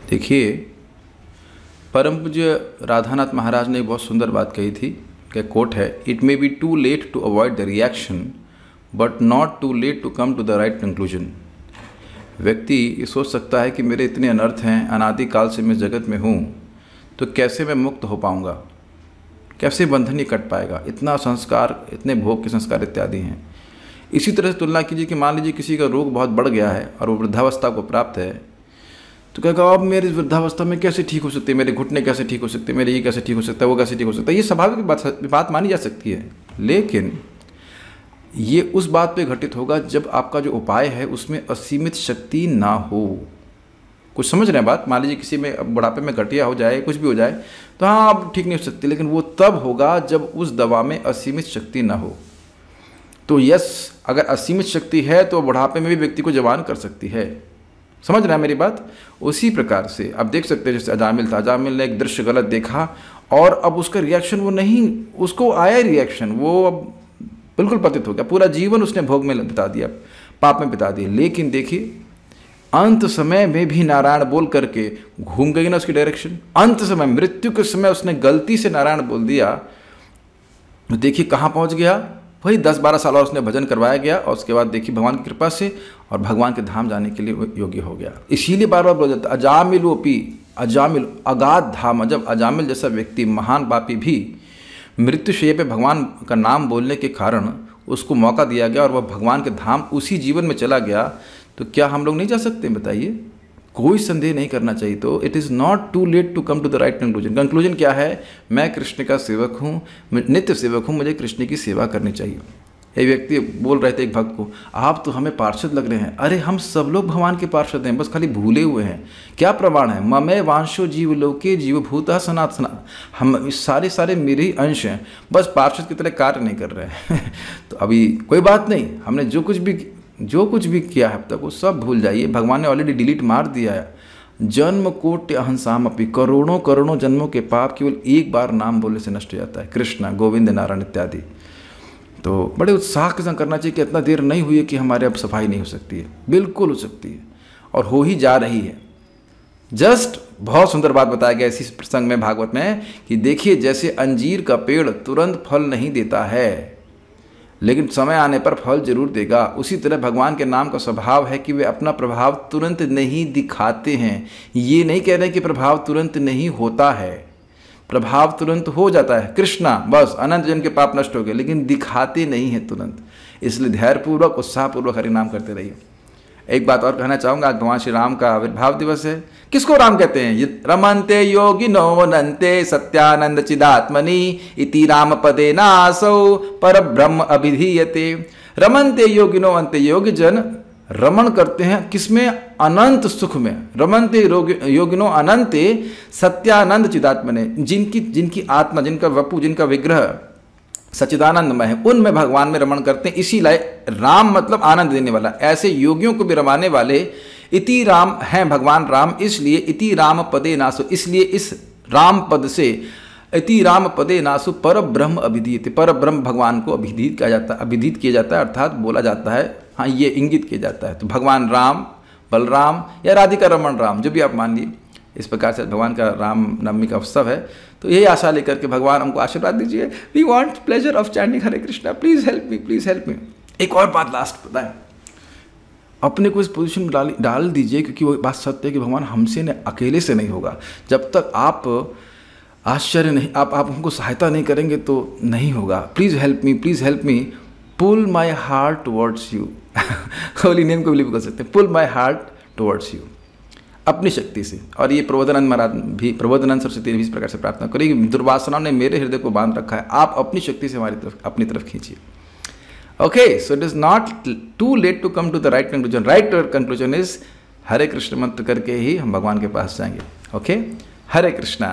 देखिए, परम पूज्य राधानाथ महाराज ने एक बहुत सुंदर बात कही थी कि कोट है, it may be too late to avoid the reaction but not too late to come to the right conclusion. व्यक्ति ये सोच सकता है कि मेरे इतने अनर्थ हैं, अनादिकाल से मैं जगत में हूँ, तो कैसे मैं मुक्त हो पाऊँगा, कैसे बंधन ही कट पाएगा, इतना संस्कार, इतने भोग के संस्कार इत्यादि हैं। इसी तरह से तुलना कीजिए कि मान लीजिए किसी का रोग बहुत बढ़ गया है और वो वृद्धावस्था को प्राप्त है, तो कहेगा अब मेरी वृद्धावस्था में कैसे ठीक हो सकती है, मेरे घुटने कैसे ठीक हो सकते हैं, मेरे ये कैसे ठीक हो सकता है, वो कैसे ठीक हो सकता है। ये स्वाभाविक बात मानी जा सकती है, लेकिन ये उस बात पे घटित होगा जब आपका जो उपाय है उसमें असीमित शक्ति ना हो। कुछ समझ रहे हैं बात? मान लीजिए किसी में अब बुढ़ापे में गठिया हो जाए, कुछ भी हो जाए, तो हाँ अब ठीक नहीं हो सकती, लेकिन वो तब होगा जब उस दवा में असीमित शक्ति ना हो। तो यस, अगर असीमित शक्ति है तो बुढ़ापे में भी व्यक्ति को जवान कर सकती है। समझ रहे हैं मेरी बात? उसी प्रकार से आप देख सकते हैं, जैसे अजामिल था, अजामिल ने एक दृश्य गलत देखा और अब उसका रिएक्शन वो नहीं, उसको आया रिएक्शन, वो अब बिल्कुल पतित हो गया, पूरा जीवन उसने भोग में बिता दिया, पाप में बिता दिया। लेकिन देखिए, अंत समय में भी नारायण बोल करके घूम गई ना उसकी डायरेक्शन। अंत समय, मृत्यु के समय उसने गलती से नारायण बोल दिया, तो देखिए कहाँ पहुँच गया। वही 10-12 साल और उसने भजन करवाया गया और उसके बाद देखिए भगवान की कृपा से और भगवान के धाम जाने के लिए योग्य हो गया। इसीलिए बार बार बोला जाता है अजामिलोपी, अजामिल अगाध धाम। जब अजामिल जैसा व्यक्ति, महान पापी भी मृत्युशैया पे भगवान का नाम बोलने के कारण उसको मौका दिया गया और वह भगवान के धाम उसी जीवन में चला गया, तो क्या हम लोग नहीं जा सकते? बताइए, कोई संदेह नहीं करना चाहिए। तो it is not too late to come to the right conclusion. Conclusion क्या है? मैं कृष्ण का सेवक हूँ, नित्य सेवक हूँ, मुझे कृष्ण की सेवा करनी चाहिए। एक व्यक्ति बोल रहे थे एक भक्त को, आप तो हमें पार्षद लग रहे हैं। अरे हम सब लोग भगवान के पार्षद हैं, बस खाली भूले हुए हैं। क्या प्रमाण है? ममे वांशो जीव लोके जीवभूता सनातना, हम सारे मेरे ही अंश हैं, बस पार्षद की तरह कार्य नहीं कर रहे हैं। तो अभी कोई बात नहीं, हमने जो कुछ भी किया है अब तक वो सब भूल जाइए। भगवान ने ऑलरेडी डिलीट मार दिया है। जन्म कोटि अहंसाम अपनी, करोड़ों जन्मों के पाप केवल एक बार नाम बोलने से नष्ट हो जाता है, कृष्णा गोविंद नारायण इत्यादि। तो बड़े उत्साह के संग करना चाहिए कि इतना देर नहीं हुई है कि हमारे अब सफाई नहीं हो सकती है। बिल्कुल हो सकती है और हो ही जा रही है। जस्ट बहुत सुंदर बात बताया गया इसी प्रसंग में भागवत में कि देखिए, जैसे अंजीर का पेड़ तुरंत फल नहीं देता है लेकिन समय आने पर फल जरूर देगा, उसी तरह भगवान के नाम का स्वभाव है कि वे अपना प्रभाव तुरंत नहीं दिखाते हैं। ये नहीं कह रहे कि प्रभाव तुरंत नहीं होता है, प्रभाव तुरंत हो जाता है। कृष्णा बस अनंत जन के पाप नष्ट हो गए, लेकिन दिखाते नहीं हैं तुरंत। इसलिए धैर्यपूर्वक उत्साहपूर्वक हरि नाम करते रहिए। एक बात और कहना चाहूँगा, आज भगवान श्री राम का आविर्भाव दिवस है। किसको राम कहते हैं? रमन्ते योगिनो नन्ते सत्यानंद चिदात्मनि इति राम पदे नासौ पर ब्रह्म अभिधीयते। रमन्ते योगिनो अंते, योगी जन रमण करते हैं किसमें? अनंत सुख में। रमन्ते योगिनो अनंते सत्यानंद चिदात्मने, जिनकी आत्मा, जिनका वपु, जिनका विग्रह सच्चिदानंदमय है, उनमें भगवान में रमण करते हैं। इसीलिए राम मतलब आनंद देने वाला। ऐसे योगियों को भी रमाने वाले इति राम हैं भगवान राम। इसलिए इति राम पदे नासु, इसलिए इस राम पद से इति राम पदे नासु पर ब्रह्म अभिधीयते, पर ब्रह्म भगवान को अभिधीत किया जाता है, अर्थात बोला जाता है, हाँ ये इंगित किया जाता है। तो भगवान राम, बलराम या राधिका रमण राम, जो भी आप मान लीजिए, इस प्रकार से भगवान का राम नवमी का उत्सव है। तो यही आशा लेकर के भगवान हमको आशीर्वाद दीजिए। We want pleasure of chanting Hare Krishna, please help me, please help me. एक और बात लास्ट पता है, अपने को इस पोजीशन में डाल दीजिए, क्योंकि वो बात सत्य है कि भगवान हमसे न अकेले से नहीं होगा। जब तक आप आश्चर्य नहीं, आप हमको सहायता नहीं करेंगे तो नहीं होगा। Please help me, please help me, pull my heart towards you. Holy name को बिलीव कर सकते हैं, pull my heart towards you, अपनी शक्ति से। और ये प्रबोधानंद महाराज भी, प्रबोधानंद सरस्वती ने भी इस प्रकार से प्रार्थना करी कि दुर्वासना ने मेरे हृदय को बांध रखा है, आप अपनी शक्ति से हमारी तरफ, अपनी तरफ खींचिए। Okay, so it is not too late to come to the right conclusion. Right conclusion is Hare Krishna मंत्र करके ही हम भगवान के पास जाएंगे। ओके, हरे कृष्णा।